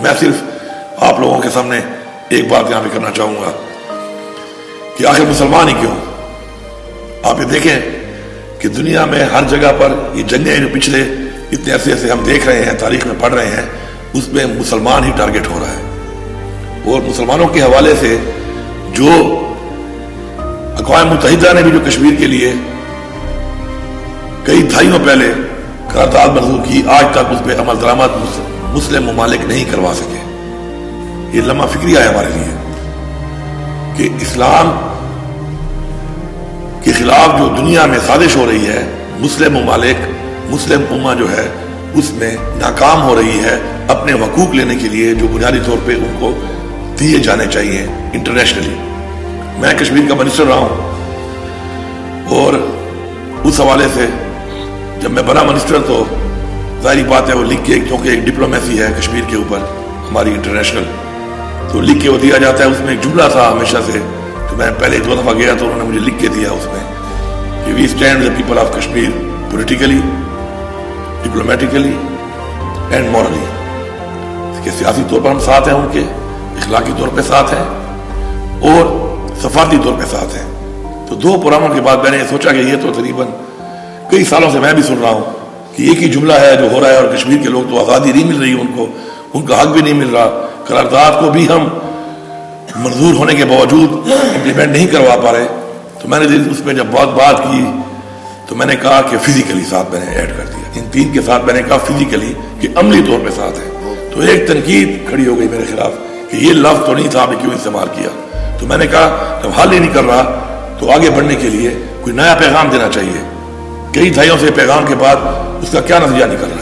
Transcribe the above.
میں صرف آپ لوگوں کے سامنے ایک بات یہاں پہ کرنا چاہوں گا کہ آخر مسلمان ہی کیوں؟ آپ یہ دیکھیں کہ دنیا میں ہر جگہ پر یہ جنگیں جو پچھلے اتنے عرصے سے ہم دیکھ رہے ہیں، تاریخ میں پڑھ رہے ہیں، اس میں مسلمان ہی ٹارگٹ ہو رہا ہے. اور مسلمانوں کے حوالے سے جو اقوام متحدہ نے بھی جو کشمیر کے لیے کئی دہائیوں پہلے قرارداد منظور کی، آج تک اس پہ عمل درآمد مسلم ممالک نہیں کروا سکے. یہ لمحہ فکری ہے ہمارے لیے کہ اسلام کے خلاف جو دنیا میں سازش ہو رہی ہے، مسلم ممالک، مسلم امہ جو ہے اس میں ناکام ہو رہی ہے اپنے حقوق لینے کے لیے جو بنیادی طور پہ ان کو دیے جانے چاہیے انٹرنیشنلی. میں کشمیر کا منسٹر رہا ہوں اور اس حوالے سے جب میں بنا منسٹر تو ظاہری بات ہے وہ لکھ کے، کیونکہ ایک ڈپلومیسی ہے کشمیر کے اوپر ہماری انٹرنیشنل، تو لکھ کے وہ دیا جاتا ہے. اس میں ایک جملہ تھا ہمیشہ سے، تو میں پہلے 2 دفعہ گیا تو انہوں نے مجھے لکھ کے دیا اس میں کہ we stand the people of Kashmir politically, diplomatically and morally, کہ سیاسی طور پر ہم ساتھ ہیں ان کے، اخلاقی طور پہ ساتھ ہیں اور سفارتی طور پہ ساتھ ہیں. تو 2 پروگراموں کے بعد میں نے سوچا کہ یہ تو تقریباً کئی سالوں سے میں بھی سن رہا ہوں کہ ایک ہی جملہ ہے جو ہو رہا ہے اور کشمیر کے لوگ تو آزادی نہیں مل رہی ان کو، ان کا حق بھی نہیں مل رہا، قرارداد کو بھی ہم منظور ہونے کے باوجود امپلیمنٹ نہیں کروا پا رہے. تو میں نے اس میں جب بہت بات کی تو میں نے کہا کہ فزیکلی ساتھ میں نے ایڈ کر دیا، ان 3 کے ساتھ میں نے کہا فزیکلی کہ عملی طور پہ ساتھ ہے. تو ایک تنقید کھڑی ہو گئی میرے خلاف کہ یہ لفظ تو نہیں تھا، آپ نے کیوں استعمال کیا؟ تو میں نے کہا جب حل ہی نہیں کر رہا تو آگے بڑھنے کے لیے کوئی نیا پیغام دینا چاہیے. کئی دہائیوں سے پیغام کے بعد اس کا کیا نتیجہ نکل رہا ہے؟